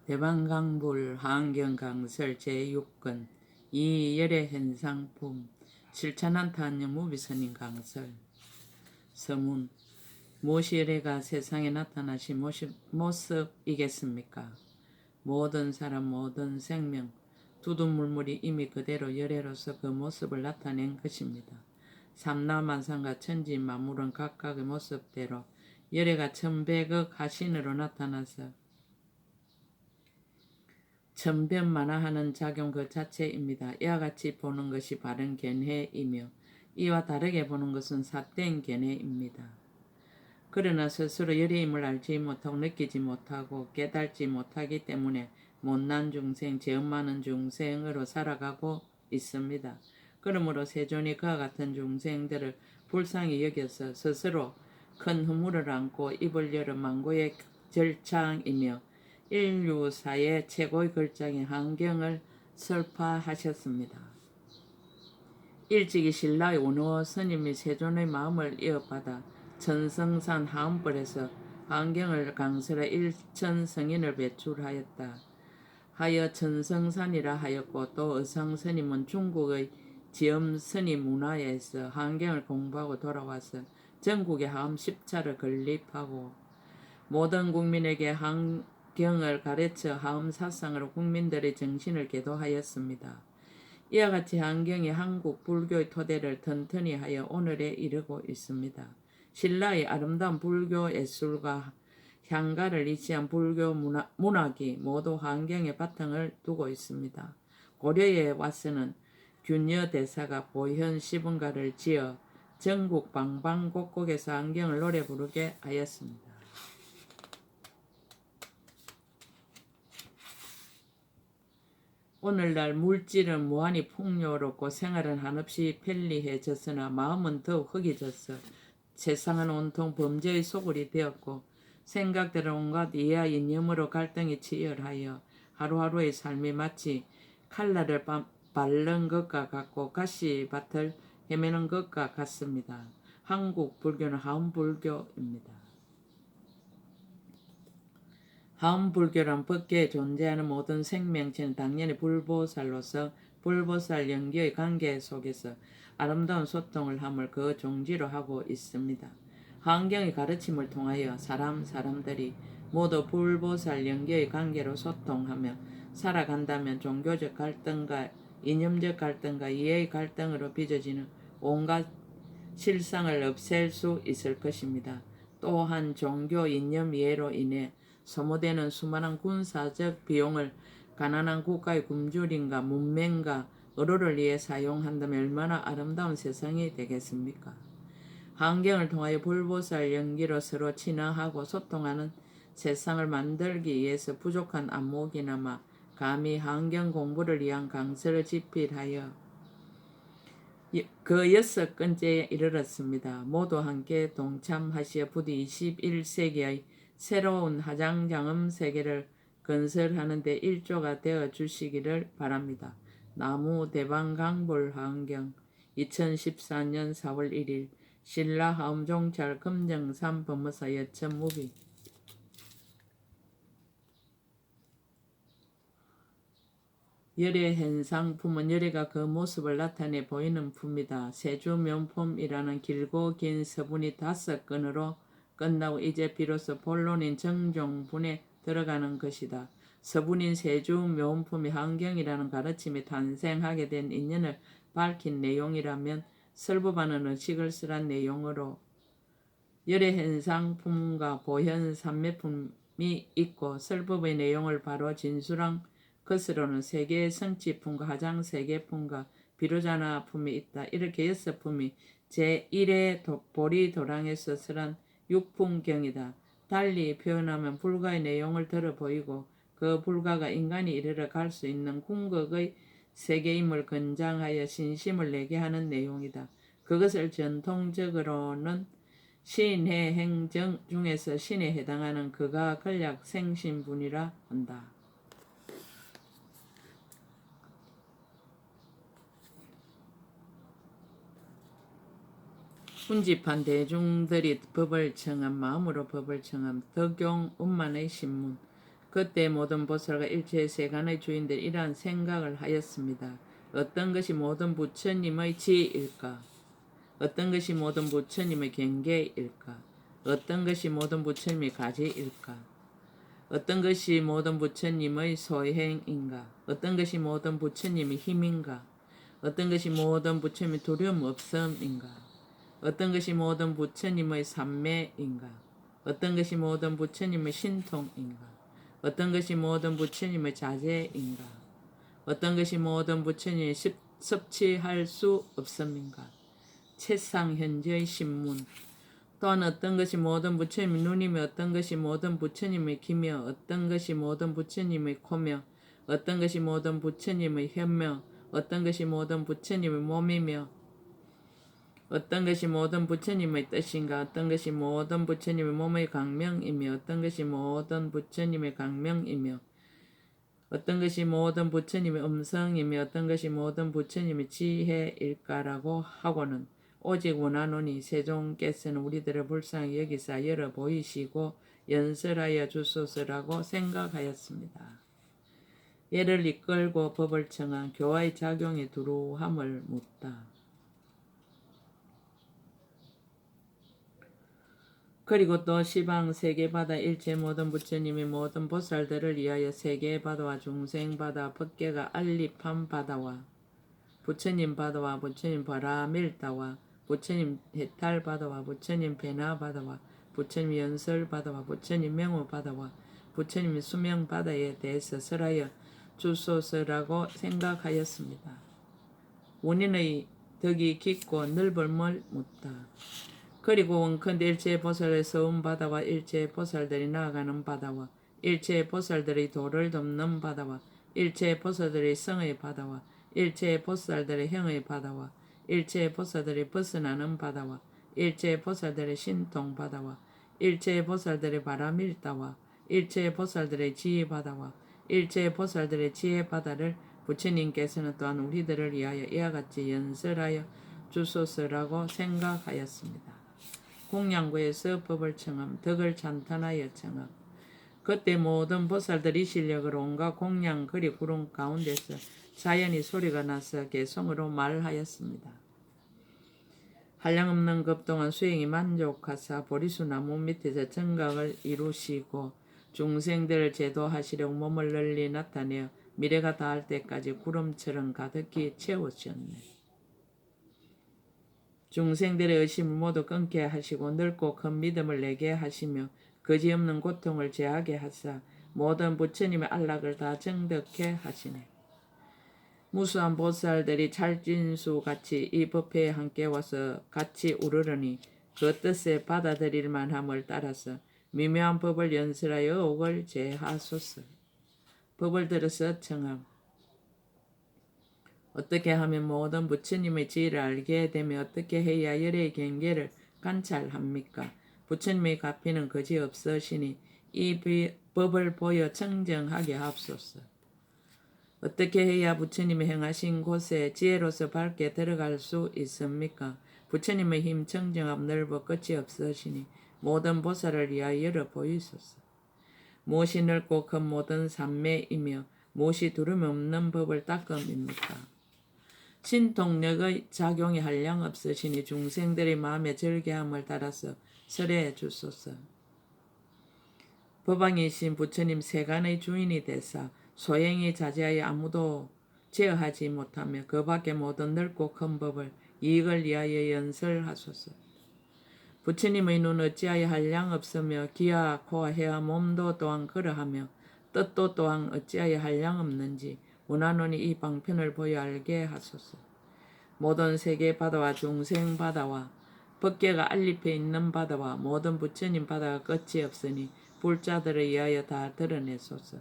대방강불 하안경강설 제6권 이열애현상품 실천한탄영 무비선인 강설. 서문. 무엇이 열애가 세상에 나타나신 모습이겠습니까? 모든 사람, 모든 생명, 두둔물물이 이미 그대로 열애로서 그 모습을 나타낸 것입니다. 삼라만상과 천지 만물은 각각의 모습대로 열애가 천백억 하신으로 나타나서 천변만화하는 작용 그 자체입니다. 이와 같이 보는 것이 바른 견해이며 이와 다르게 보는 것은 삿된 견해입니다. 그러나 스스로 열애임을 알지 못하고 느끼지 못하고 깨달지 못하기 때문에 못난 중생, 죄업 많은 중생으로 살아가고 있습니다. 그러므로 세존이 그와 같은 중생들을 불쌍히 여겨서 스스로 큰 허물을 안고 입을 열어 망고의 절창이며 인류사의 최고의 걸작인 한경을 설파하셨습니다. 일찍이 신라의 원호 스님이 세존의 마음을 이어받아 천성산 하음벌에서 한경을 강설해 일천성인을 배출하였다 하여 천성산이라 하였고, 또 의상스님은 중국의 지엄스님 문화에서 한경을 공부하고 돌아와서 전국의 하음 10차를 건립하고 모든 국민에게 한경을 가르쳐 하음 사상으로 국민들의 정신을 계도하였습니다. 이와 같이 한경이 한국 불교의 토대를 튼튼히 하여 오늘에 이르고 있습니다. 신라의 아름다운 불교 예술과 향가를 이치한 불교 문학이 모두 한경에 바탕을 두고 있습니다. 고려에 와서는 균여 대사가 보현 시분가를 지어 전국 방방곡곡에서 한경을 노래 부르게 하였습니다. 오늘날 물질은 무한히 풍요롭고 생활은 한없이 편리해졌으나 마음은 더욱 허기졌어 세상은 온통 범죄의 소굴이 되었고 생각대로 온갖 이해와 이념으로 갈등이 치열하여 하루하루의 삶이 마치 칼날을 바른 것과 같고 가시밭을 헤매는 것과 같습니다. 한국 불교는 하음불교입니다. 하음불교란 법계에 존재하는 모든 생명체는 당연히 불보살로서 불보살 연기의 관계 속에서 아름다운 소통을 함을 그 종지로 하고 있습니다. 한경의 가르침을 통하여 사람들이 모두 불보살 연기의 관계로 소통하며 살아간다면 종교적 갈등과 이념적 갈등과 이해의 갈등으로 빚어지는 온갖 실상을 없앨 수 있을 것입니다. 또한 종교 이념 이해로 인해 소모되는 수많은 군사적 비용을 가난한 국가의 굶주림과 문맹과 의료를 위해 사용한다면 얼마나 아름다운 세상이 되겠습니까? 한경을 통하여 불보살 연기로 서로 친화하고 소통하는 세상을 만들기 위해서 부족한 안목이나마 감히 한경 공부를 위한 강서를 집필하여 그 6건째에 이르렀습니다. 모두 함께 동참하시어 부디 21세기의 새로운 화장장엄 세계를 건설하는 데 일조가 되어 주시기를 바랍니다. 나무 대방강불 한경 2014년 4월 1일 신라 하음종찰 금정산 법무사 여천무비. 열애 현상품은 열애가 그 모습을 나타내 보이는 품이다. 세주면품이라는 길고 긴 서문이 5건으로 끝나고 이제 비로소 본론인 정종분에 들어가는 것이다. 서문인 세주면품이 한경이라는 가르침이 탄생하게 된 인연을 밝힌 내용이라면 설법하는 의식을 쓰란 내용으로 열애 현상품과 보현 삼매품이 있고 설법의 내용을 바로 진술한 것으로는 세계의 성취품과 하장 세계품과 비로자나품이 있다. 이렇게 6품이 제1의 보리도랑에서 설한 6품경이다. 달리 표현하면 불가의 내용을 들어 보이고 그 불가가 인간이 이르러 갈 수 있는 궁극의 세계임을 권장하여 신심을 내게 하는 내용이다. 그것을 전통적으로는 신의 행정 중에서 신에 해당하는 그가 권력 생신분이라 한다. 훈집한 대중들이 법을 청한 마음으로 법을 청한 덕용 운만의 신문 그때 모든 보살과 일체의 세간의 주인들이 이러한 생각을 하였습니다. 어떤 것이 모든 부처님의 지일까? 어떤 것이 모든 부처님의 경계일까? 어떤 것이 모든 부처님의 가지일까? 어떤 것이 모든 부처님의 소행인가? 어떤 것이 모든 부처님의 힘인가? 어떤 것이 모든 부처님의 두려움 없음인가? 어떤 것이 모든 부처님의 삼매인가? 어떤 것이 모든 부처님의 신통인가? 어떤 것이 모든 부처님의 자제인가? 어떤 것이 모든 부처님의 섭취할 수 없음인가? 채상 현재의 신문. 또한 어떤 것이 모든 부처님의 눈이며 어떤 것이 모든 부처님의 귀며 어떤 것이 모든 부처님의 코며 어떤 것이 모든 부처님의 혀며 어떤 것이 모든 부처님의 몸이며 어떤 것이 모든 부처님의 뜻인가? 어떤 것이 모든 부처님의 몸의 강명이며 어떤 것이 모든 부처님의 강명이며 어떤 것이 모든 부처님의 음성이며 어떤 것이 모든 부처님의 지혜일까라고 하고는 오직 원하노니 세종께서는 우리들을 불쌍히 여기사 열어 보이시고 연설하여 주소서라고 생각하였습니다. 예를 이끌고 법을 청한 교화의 작용에 두루함을 묻다. 그리고 또 시방 세계바다 일체 모든 부처님의 모든 보살들을 위하여 세계바다와 중생바다 법계가 알립한 바다와 부처님 바다와 부처님 바라밀다와 부처님 해탈바다와 부처님 베나바다와 부처님 연설바다와 부처님 명호바다와 부처님 수명바다에 대해서 설하여 주소서라고 생각하였습니다. 원인의 덕이 깊고 넓음을 묻다. 그리고 원컨대 일체의 보살의 서운 바다와 일체의 보살들이 나아가는 바다와 일체의 보살들이 도를 덮는 바다와 일체의 보살들의 성의 바다와 일체의 보살들의 형의 바다와 일체의 보살들이 벗어나는 바다와 일체의 보살들의 신통 바다와 일체의 보살들의 바라밀다와 일체의 보살들의 지혜 바다와 일체의 보살들의 지혜 바다를 부처님께서는 또한 우리들을 위하여 이와 같이 연설하여 주소서라고 생각하였습니다. 공양구에서 법을 청함, 덕을 찬탄하여 청함. 그때 모든 보살들이 실력으로 온갖 공양 거리 구름 가운데서 자연히 소리가 나서 개성으로 말하였습니다. 한량없는 급동안 수행이 만족하사 보리수 나무 밑에서 정각을 이루시고 중생들을 제도하시려고 몸을 널리 나타내어 미래가 닿을 때까지 구름처럼 가득히 채우셨네. 중생들의 의심을 모두 끊게 하시고 넓고 큰 믿음을 내게 하시며 거지없는 고통을 제하게 하사 모든 부처님의 안락을 다 정득해 하시네. 무수한 보살들이 찰진수같이 이 법회에 함께 와서 같이 우르르니 그 뜻에 받아들일 만함을 따라서 미묘한 법을 연설하여 옥을 제하소서. 법을 들어서 청함. 어떻게 하면 모든 부처님의 지혜를 알게 되며 어떻게 해야 열의 경계를 관찰합니까? 부처님의 가피는 그지없으시니 이 법을 보여 청정하게 하옵소서. 어떻게 해야 부처님이 행하신 곳에 지혜로서 밝게 들어갈 수 있습니까? 부처님의 힘 청정함 넓어 끝이 없으시니 모든 보살을 위하여 열어 보이소서. 무엇이 넓고 큰 모든 삼매이며 무엇이 두려움 없는 법을 닦음입니까? 신통력의 작용이 한량없으시니 중생들의 마음의 절개함을 따라서 설해 주소서. 법왕이신 부처님 세간의 주인이 되사 소행이 자제하여 아무도 제어하지 못하며 그 밖에 모든 넓고 큰 법을 이익을 위하여 연설하소서. 부처님의 눈 어찌하여 한량없으며 귀와 코와 혀와 몸도 또한 그러하며 뜻도 또한 어찌하여 한량없는지 원하노니 이 방편을 보여 알게 하소서. 모든 세계 바다와 중생 바다와 법계가 알립해 있는 바다와 모든 부처님 바다가 끝이 없으니 불자들을 위하여 다 드러내소서.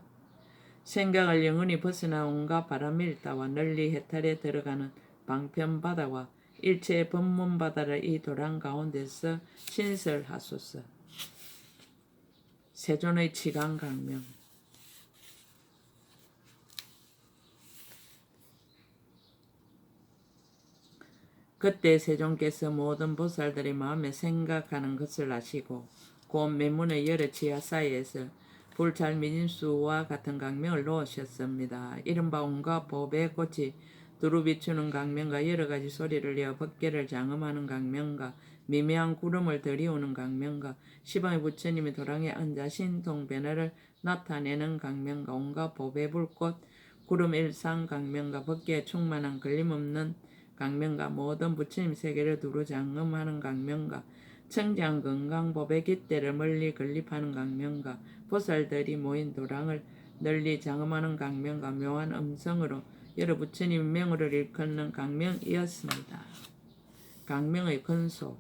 생각을 영원히 벗어나 온갖 바람일다와 널리 해탈에 들어가는 방편 바다와 일체의 법문 바다를 이 도랑 가운데서 신설하소서. 세존의 치강강명. 그때 세종께서 모든 보살들의 마음에 생각하는 것을 아시고 곧 매문의 여러 지하 사이에서 불찰 미진수와 같은 강명을 놓으셨습니다. 이른바 온갖 법의 꽃이 두루 비추는 강명과 여러 가지 소리를 내어 법계를 장엄하는 강명과 미미한 구름을 들이우는 강명과 시방의 부처님이 도랑에 앉아 신통 변화를 나타내는 강명과 온갖 법의 불꽃 구름 일상 강명과 법계에 충만한 걸림없는 강명과 모든 부처님 세계를 두루 장엄하는 강명과 청장 건강법의 깃대를 멀리 건립하는 강명과 보살들이 모인 도랑을 널리 장엄하는 강명과 묘한 음성으로 여러 부처님 명호를 일컫는 강명이었습니다. 강명의 근속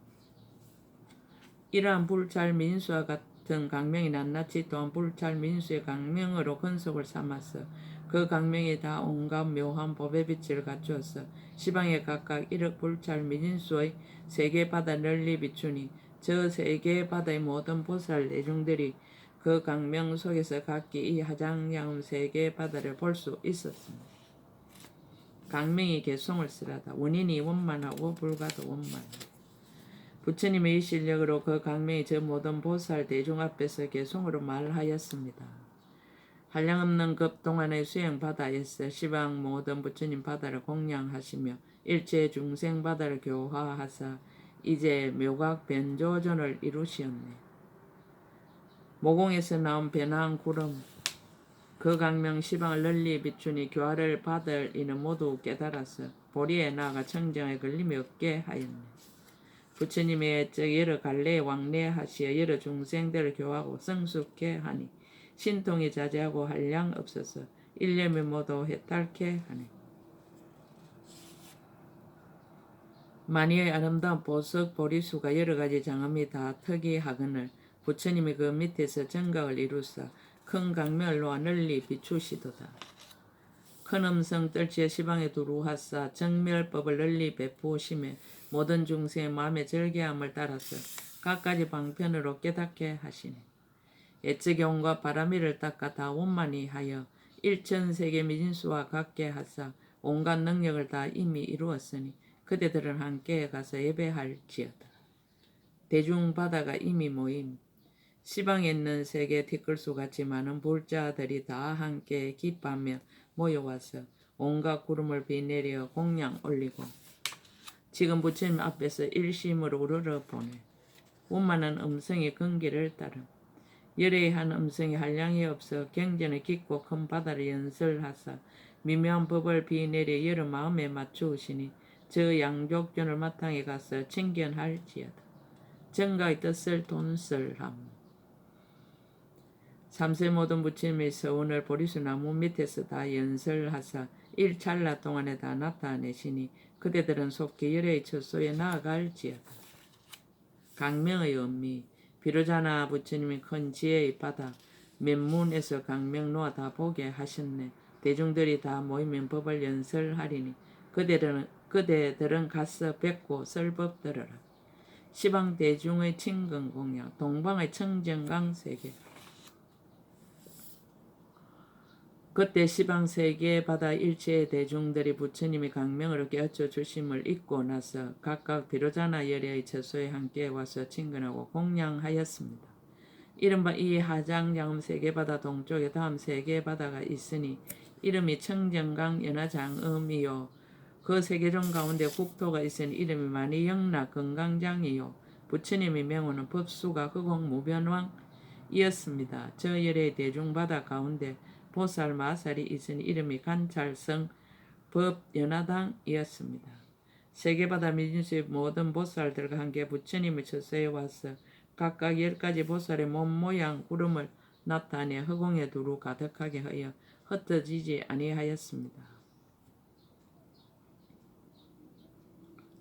이러한 불찰 민수와 같은 강명이 낱낱이 또한 불찰 민수의 강명으로 근속을 삼았어 그 강명이 다 온갖 묘한 법의 빛을 갖추었어 시방에 각각 일억 불찰 미진수의 세계 바다 널리 비추니 저 세계 바다의 모든 보살 대중들이 그 강명 속에서 각기 이 하장야음 세계 바다를 볼 수 있었습니다. 강명이 개송을 쓰라다. 원인이 원만하고 불가도 원만. 부처님의 이 실력으로 그 강명이 저 모든 보살 대중 앞에서 개송으로 말하였습니다. 한량없는 급 동안의 수행 바다에서 시방 모든 부처님 바다를 공양하시며 일체 중생 바다를 교화하사 이제 묘각 변조전을 이루시었네. 모공에서 나온 변화한 구름 그 강명 시방을 널리 비추니 교화를 받을 이는 모두 깨달아서 보리에 나아가 청정에 걸림이 없게 하였네. 부처님의 여러 갈래에 왕래하시어 여러 중생들을 교화하고 성숙해 하니 신통이 자제하고 한량 없어서 일념이 모두 해탈케 하네. 만이의 아름다운 보석 보리수가 여러 가지 장엄이 다 특이하거늘 부처님이 그 밑에서 정각을 이루사 큰 강명을 놓아 널리 비추시도다. 큰 음성 떨치에 시방에 두루하사 정멸법을 널리 베푸시매 모든 중생의 마음의 절개함을 따라서 각가지 방편으로 깨닫게 하시네. 애측의 온갖 바람이를 닦아 다 원만히 하여 일천세계 미진수와 같게 하사 온갖 능력을 다 이미 이루었으니 그대들은 함께 가서 예배할지어다. 대중바다가 이미 모임 시방에 있는 세계 티끌수같이 많은 불자들이 다 함께 기뻐하며 모여와서 온갖 구름을 비내려 공양 올리고 지금 부처님 앞에서 일심으로 우러러 보내 원만한 음성이 근기를 따름 열애한 음성이 한량이 없어 경전의 깊고 큰 바다를 연설하사 미묘한 법을 비내려 여러 마음에 맞추시니 저 양족전을 마땅히 가서 칭견할지어다. 정가의 뜻을 돈설함. 삼세 모든 부처님의 서원을 보리수 나무 밑에서 다 연설하사 일찰나 동안에 다 나타내시니 그대들은 속히 열애의 처소에 나아갈지어다. 강명의 의미 비로자나 부처님이 큰 지혜의 바다 맨문에서 강명 놓아 다 보게 하셨네. 대중들이 다 모이면 법을 연설하리니 그대들은 가서 뵙고 설법 들어라. 시방 대중의 친근 공양 동방의 청정강 세계 그때 시방 세계 바다 일체의 대중들이 부처님이 강명으로 깨우쳐 주심을 잊고 나서 각각 비로자나 열애의 처소에 함께 와서 친근하고 공양하였습니다. 이른바 이 하장야음 세계바다 동쪽에 다음 세계바다가 있으니 이름이 청정강 연화장음이요 그 세계중 가운데 국토가 있으니 이름이 만이영락 건강장이요 부처님의 명호는 법수가 흑공무변왕이었습니다. 저 열의 대중바다 가운데 보살 마살이 있으니 이름이 관찰성 법연화당이었습니다. 세계바다 미진수의 모든 보살들과 함께 부처님의 처소에 와서 각각 10가지 보살의 몸 모양 구름을 나타내 허공에 두루 가득하게 하여 흩어지지 아니하였습니다.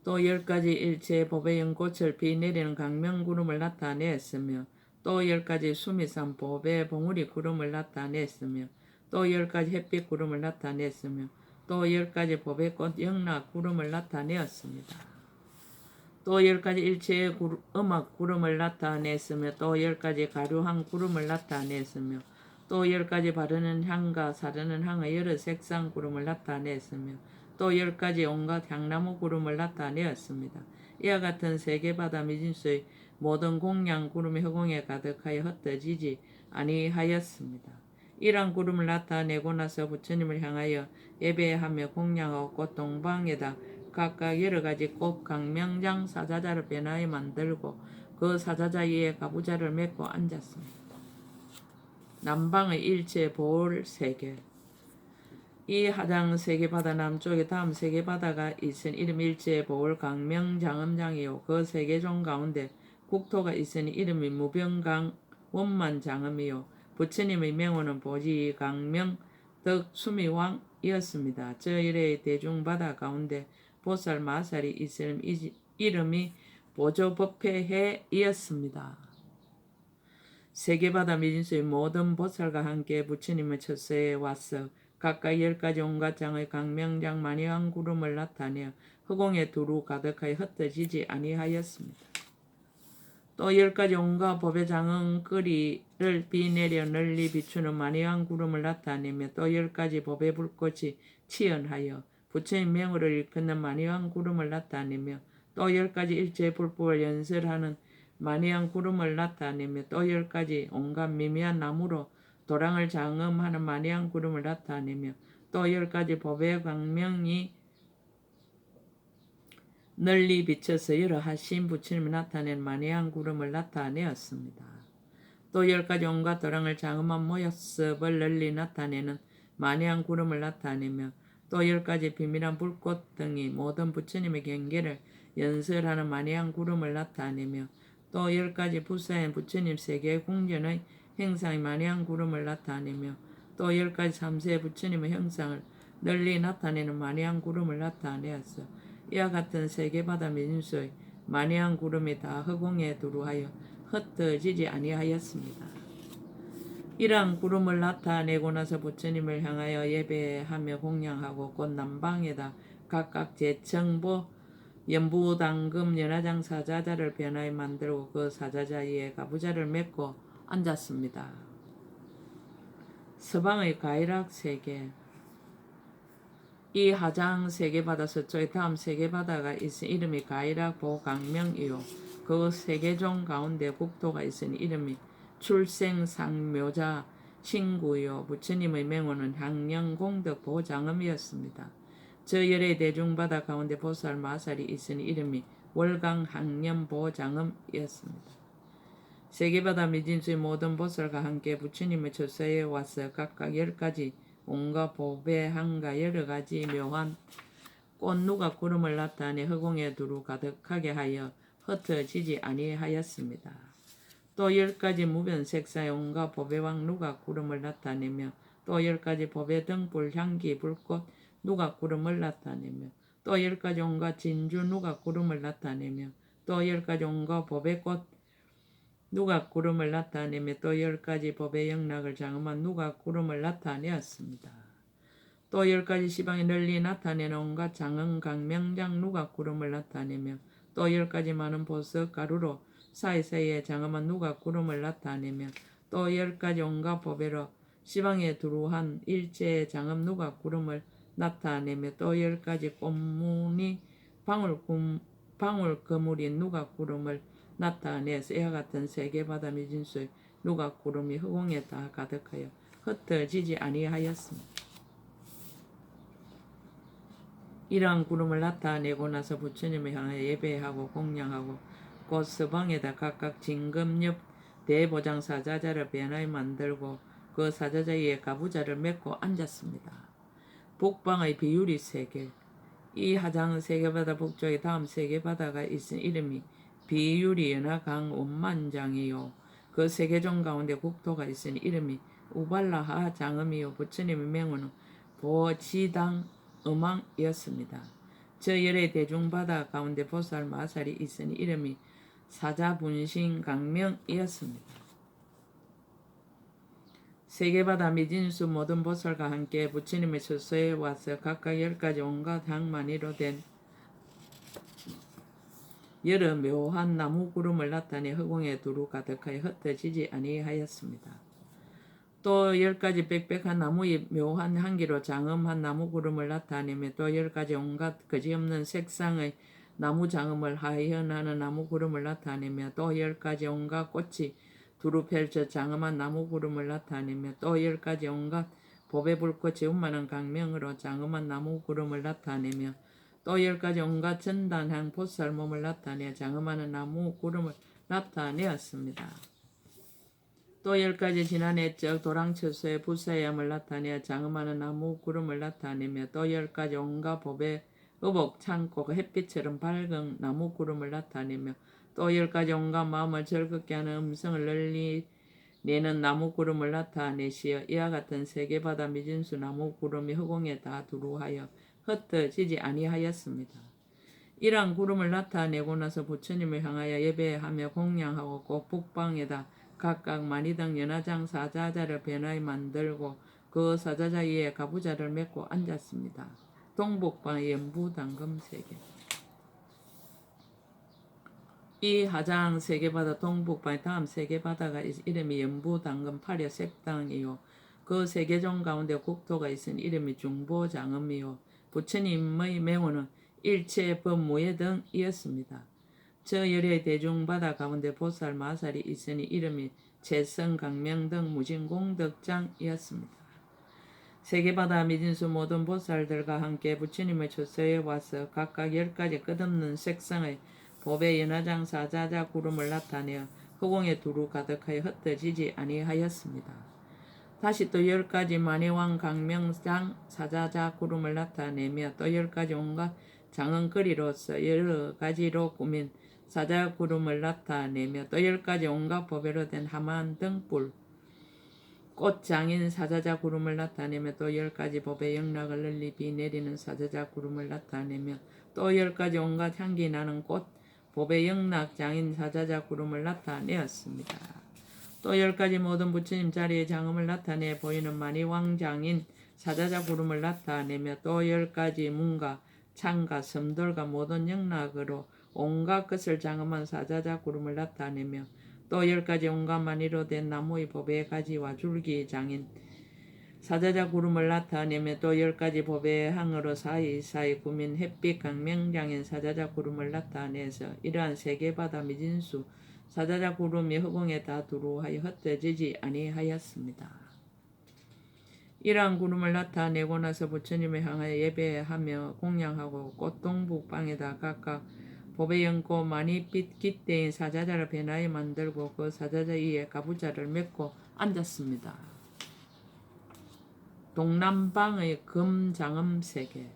또 10가지 일체의 법의 연꽃을 비내리는 강명구름을 나타냈으며 또 10가지 수미산 법의 봉우리 구름을 나타냈으며 또 10가지 햇빛 구름을 나타냈으며 또 10가지 법의 꽃 영락 구름을 나타내었습니다. 또 10가지 일체의 음악 구름을 나타냈으며 또 10가지 가루향 구름을 나타냈으며 또 10가지 바르는 향과 사르는 향의 여러 색상 구름을 나타냈으며 또 10가지 온갖 향나무 구름을 나타내었습니다. 이와 같은 세계바다 미진수의 모든 공양 구름이 허공에 가득하여 흩어지지 아니하였습니다. 이러한 구름을 나타내고 나서 부처님을 향하여 예배하며 공양하고 꽃 동방에다 각각 여러 가지 꽃 강명장 사자자를 변화에 만들고 그 사자자 위에 가부좌를 맺고 앉았습니다. 남방의 일체 보울 세계. 이 하장 세계바다 남쪽에 다음 세계바다가 있으니 이름 일체 보울 강명 장엄장이요 그 세계종 가운데 국토가 있으니 이름이 무병강 원만 장엄이요 부처님의 명호는 보지 강명 덕 수미왕이었습니다. 저 일의 대중바다 가운데 보살 마살이 있으니 이름이 보조법회해이었습니다. 세계바다 미진수의 모든 보살과 함께 부처님의 처소에 와서 각각 10가지 온갖 장의 강명장 만유한 구름을 나타내어 허공에 두루 가득하여 흩어지지 아니하였습니다. 또 10가지 온갖 법의 장은 끄리를 비내려 널리 비추는 만유한 구름을 나타내며 또 10가지 법의 불꽃이 치연하여 부처님 명호를 일컫는 만유한 구름을 나타내며 또 10가지 일체 불법을 연설하는 만유한 구름을 나타내며 또 10가지 온갖 미미한 나무로 도랑을 장엄하는 만유한 구름을 나타내며 또 10가지 법의 광명이 널리 비쳐서 여러 하신 부처님을 나타낸 만유한 구름을 나타내었습니다. 또 10가지 온갖 도랑을 장엄한 모습을 널리 나타내는 만유한 구름을 나타내며 또 10가지 비밀한 불꽃 등이 모든 부처님의 경계를 연설하는 만유한 구름을 나타내며 또 10가지 불사인 부처님 세계 궁전의 행상의 만유한 구름을 나타내며 또 10가지 3세 부처님의 형상을 널리 나타내는 만유한 구름을 나타내었어. 이와 같은 세계바다 민수의 만유한 구름이 다 허공에 두루하여 흩어지지 아니하였습니다. 이러한 구름을 나타내고 나서 부처님을 향하여 예배하며 공양하고 곧 남방에다 각각 제청보 연부당금 연화장 사자자를 변화에 만들고 그 사자자 위에 가부좌를 맺고 앉았습니다. 서방의 가이락 세계. 이 하장 세계바다 서쪽에 다음 세계바다가 있으니 이름이 가이락 보강명이요 그 세계종 가운데 국토가 있으니 이름이 출생상묘자 신구요 부처님의 명호는 향령공덕 보장음이었습니다. 저 열의 대중바다 가운데 보살 마살이 있으니 이름이 월강 항염 보장음이었습니다. 세계바다 미진수의 모든 보살과 함께 부처님의 처소에 와서 각각 10가지 온갖 보배 한가 여러가지 묘한 꽃누각 구름을 나타내 허공에 두루 가득하게 하여 흩어지지 아니하였습니다. 또 10가지 무변색사의 온갖 보배왕 누각 구름을 나타내며 또 10가지 보배 등불 향기 불꽃 누각 구름을 나타내며 또 10가지 온갖 진주 누각 구름을 나타내며 또 10가지 온갖 보배꽃 누각 구름을 나타내며 또 10가지 법의 영락을 장엄한 누각 구름을 나타내었습니다. 또 10가지 시방에 널리 나타내는 온갖 장엄 강명장 누각 구름을 나타내며 또 10가지 많은 보석 가루로 사이사이에 장엄한 누각 구름을 나타내며 또 10가지 온갖 법외로 시방에 두루한 일체의 장엄 누각 구름을 나타내며 또 10가지 꽃무늬 방울 그물인 누각 구름을 나타내서 이와 같은 세계바다 미진수의 누각 구름이 허공에 다 가득하여 흩어지지 아니하였습니다. 이러한 구름을 나타내고 나서 부처님을 향하여 예배하고 공양하고 곧 서방에다 각각 진금엽 대보장 사자자를 변화에 만들고 그 사자자 위에 가부좌를 맺고 앉았습니다. 북방의 비유리 세계. 이 하장 세계바다 북쪽에 다음 세계바다가 있은 이름이 비유리 연화강 원만장이요 그 세계종 가운데 국토가 있으니 이름이 우발라하 장음이요 부처님의 명호는 보지당 음왕이었습니다. 저 열의 대중바다 가운데 보살 마살이 있으니 이름이 사자분신 강명이었습니다. 세계바다 미진수 모든 보살과 함께 부처님의 처소에 와서 각각 10가지 온갖 향만이로 된 여러 묘한 나무 구름을 나타내 허공에 두루 가득하여 흩어지지 아니하였습니다. 또 10가지 빽빽한 나무의 묘한 향기로 장엄한 나무 구름을 나타내며 또 10가지 온갖 거지없는 색상의 나무 장음을 하연하는 나무 구름을 나타내며 또 10가지 온갖 꽃이 두루 펼쳐 장엄한 나무 구름을 나타내며 또 10가지 온갖 보배 불꽃이 운만한 강명으로 장엄한 나무 구름을 나타내며 또 10가지 온갖 전단향 보살 몸을 나타내 장엄한 나무 구름을 나타내었습니다. 또 10가지 지난해 적 도랑처소의 부사야함을 나타내 장엄한 나무 구름을 나타내며 또 10가지 온갖 보배 의복 창고 햇빛처럼 밝은 나무 구름을 나타내며 또 10가지 온갖 마음을 즐겁게 하는 음성을 널리 내는 나무 구름을 나타내시어 이와 같은 세계바다 미진수 나무 구름이 허공에 다 두루하여 흩어지지 아니하였습니다. 이러한 구름을 나타내고 나서 부처님을 향하여 예배하며 공양하고 꼭 북방에다 각각 마니당 연화장 사자자를 변하여 만들고 그 사자자 위에 가부좌를 맺고 앉았습니다. 동북방 연부당금 세계. 이 하장 세계바다 동북방의 다음 세계바다가 이름이 연부당금 파려 색당이요. 그 세계종 가운데 국토가 있은 이름이 중보장음이요. 부처님의 명호는 일체 법무예 등이었습니다. 저 열의 대중바다 가운데 보살 마살이 있으니 이름이 재성 강명 등 무진공덕장이었습니다. 세계바다 미진수 모든 보살들과 함께 부처님의 처소에 와서 각각 10가지 끝없는 색상의 보배 연화장 사자자 구름을 나타내어 허공에 두루 가득하여 흩어지지 아니하였습니다. 다시 또 10가지 만해왕 강명장 사자자 구름을 나타내며 또 10가지 온갖 장언거리로서 여러 가지로 꾸민 사자 구름을 나타내며 또 10가지 온갖 보배로 된 하만 등불 꽃장인 사자자 구름을 나타내며 또 10가지 법의 영락을 널리 비 내리는 사자자 구름을 나타내며 또 10가지 온갖 향기 나는 꽃 법의 영락장인 사자자 구름을 나타내었습니다. 또 10가지 모든 부처님 자리의 장엄을 나타내 보이는 만이왕장인 사자자 구름을 나타내며 또 10가지 문과 창과 섬들과 모든 영락으로 온갖 것을 장엄한 사자자 구름을 나타내며 또 10가지 온갖 만이로 된 나무의 보배의 가지와 줄기 장인 사자자 구름을 나타내며 또 10가지 보배의 항으로 사이사이 꾸민 햇빛 강명장인 사자자 구름을 나타내서 이러한 세계바다 미진수 사자자 구름이 허공에 다 두루하여 흩어지지 아니하였습니다. 이러한 구름을 나타내고 나서 부처님을 향하여 예배하며 공양하고 꽃동북방에다 각각 보배 연고 만이빛 깃대인 사자자를 변하여 만들고 그 사자자 위에 가부좌를 맺고 앉았습니다. 동남방의 금장엄 세계.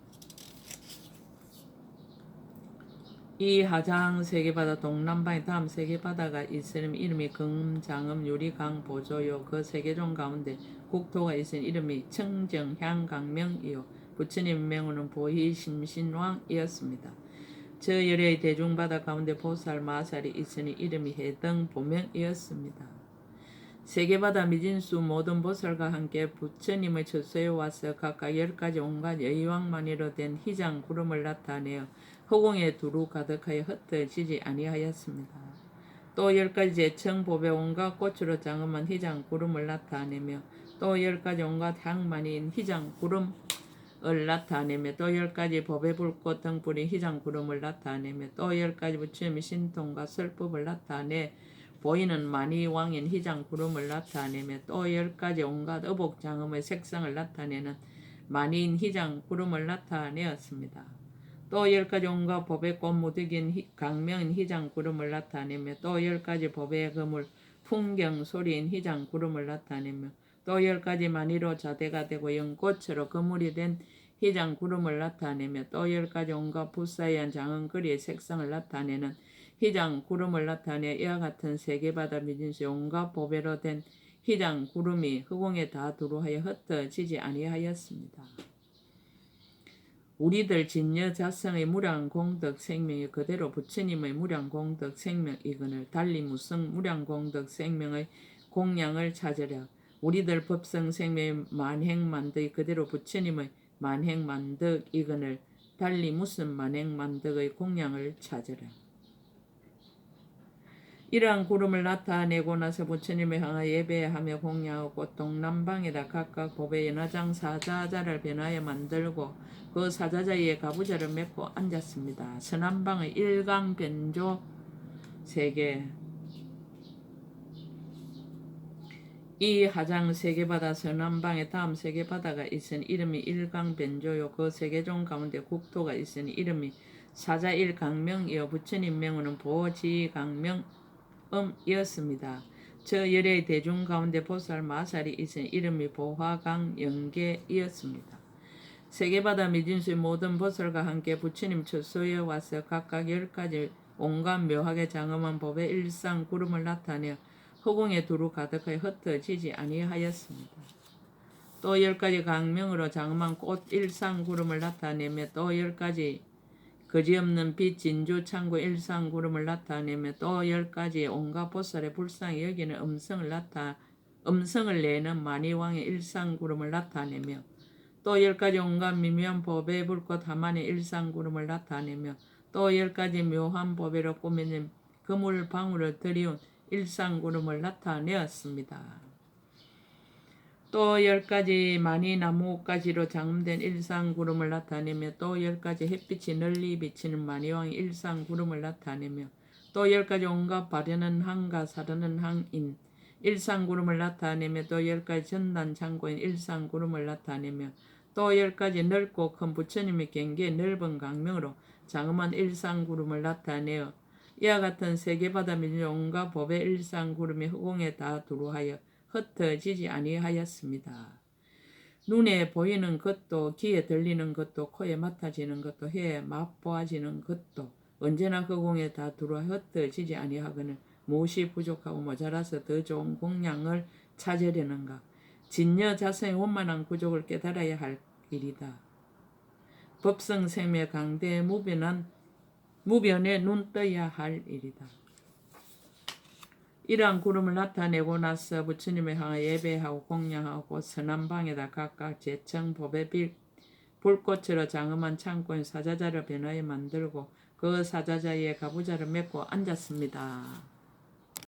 이 하장 세계바다 동남방의 다음 세계바다가 있으면 이름이 금장엄 유리강 보조요. 그 세계종 가운데 국토가 있은 이름이 청정향 강명이요. 부처님 명호는 보희심신왕이었습니다. 저 열의 대중바다 가운데 보살 마살이 있으니 이름이 해등 보명이었습니다. 세계바다 미진수 모든 보살과 함께 부처님의 처소에 와서 각각 10가지 온갖 여의왕만이로 된 희장 구름을 나타내어 허공에 두루 가득하여 흩어지지 아니하였습니다. 또 10가지 제청 보배 온갖 꽃으로 장엄한 희장 구름을 나타내며 또 10가지 온갖 향만인 희장 구름을 나타내며 또 10가지 보배 불꽃 등불인 희장 구름을 나타내며 또 10가지 부처님의 신통과 설법을 나타내 보이는 만이왕인 희장 구름을 나타내며 또 10가지 온갖 의복 장엄의 색상을 나타내는 만이인 희장 구름을 나타내었습니다. 또 10가지 온갖 법의 꽃 무득인 강명인 희장 구름을 나타내며 또 10가지 법의 그물 풍경 소리인 희장 구름을 나타내며 또 10가지 만이로 자대가 되고 연꽃으로 그물이 된 희장 구름을 나타내며 또 10가지 온갖 부사이한 장언거리의 색상을 나타내는 희장 구름을 나타내 이와 같은 세계바다 미진수의 온갖 보배로 된 희장 구름이 허공에 다 두루하여 흩어지지 아니하였습니다. 우리들 진여 자성의 무량공덕 생명이 그대로 부처님의 무량공덕 생명이거늘 달리 무성 무량공덕 생명의 공양을 찾으랴. 우리들 법성 생명의 만행만덕이 그대로 부처님의 만행만덕이거늘 달리 무슨 만행만덕의 공양을 찾으랴. 이러한 구름을 나타내고 나서 부처님을 향하여 예배하며 공양하고 동남방에다 각각 법의 연화장 사자자를 변하여 만들고 그 사자자 위에 가부좌를 맺고 앉았습니다. 서남방의 일강변조 3개, 이 하장 3개 바다 서남방에 다음 3개 바다가 있으니 이름이 일강변조요. 그 3개 종 가운데 국토가 있으니 이름이 사자일강명이요. 부처님 명호는 보지강명음이었습니다. 저 열의 대중 가운데 보살 마살이 있으니 이름이 보화강영계이었습니다. 3개 바다 미진수의 모든 보살과 함께 부처님 처소에 와서 각각 10가지 온갖 묘하게 장엄한 법의 일상 구름을 나타내어 허공에 두루 가득하여 흩어지지 아니하였습니다. 또 10가지 강명으로 장엄한 꽃 일상 구름을 나타내며 또 10가지 거지없는 빛 진주 창구 일상 구름을 나타내며 또 10가지 온갖 보살의 불쌍히 여기는 음성을 내는 마니왕의 일상 구름을 나타내며 또 10가지 온갖 미묘한 법의 불꽃 하만의 일상 구름을 나타내며 또 10가지 묘한 법으로 꾸며진 그물 방울을 들이운 일상 구름을 나타내었습니다. 또 10가지 많이 나무가지로 장음된 일상 구름을 나타내며 또 10가지 햇빛이 널리 비치는 마니왕의 일상 구름을 나타내며 또 10가지 온갖 바르는 항과 사르는 항인 일상 구름을 나타내며 또 10가지 전단 창고인 일상 구름을 나타내며 또 10가지 넓고 큰 부처님의 경계의 넓은 강명으로 장엄한 일상 구름을 나타내어 이와 같은 세계바다 밀려 온갖 법의 일상 구름이 허공에 다 두루하여 흩어지지 아니하였습니다. 눈에 보이는 것도 귀에 들리는 것도 코에 맡아지는 것도 혀에 맛보아지는 것도 언제나 허공에 다 두루하여 흩어지지 아니하거늘 무엇이 부족하고 모자라서 더 좋은 공양을 찾으려는가. 진여 자성의 원만한 구족을 깨달아야 할 일이다. 법성생명 강대 무변에 눈 떠야 할 일이다. 이러한 구름을 나타내고 나서 부처님을 향하여 예배하고 공양하고 서남방에다 각각 제청 법의 불꽃으로 장엄한 창고인 사자자를 변하여 만들고 그 사자자 위에 가부좌를 맺고 앉았습니다.